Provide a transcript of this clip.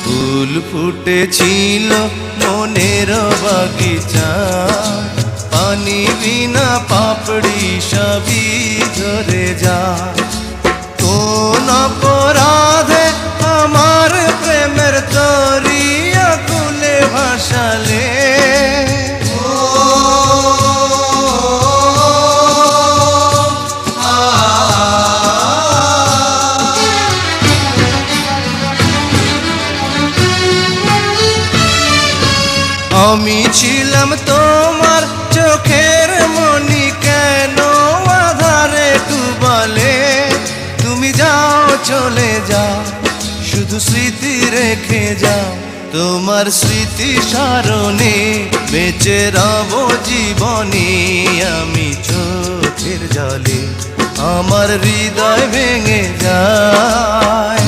ফুল ফুটেছিল মনের বাগিচা, পানি বিনা পাপড়ি সবই ঝরে যায়। কোন অপরাধে আমার প্রেমের তরি আকুলে ভাসালে, আমি ছিলাম তোমার চোখের মনি, কেন আধারে ডুবালে? তুমি যাও চলে যাও, শুধু স্মৃতি রেখে যাও। তোমার স্মৃতি স্মরণে বেঁচে রব জীবনে। আমি চোখের জলে আমার হৃদয় ভেঙে যায়।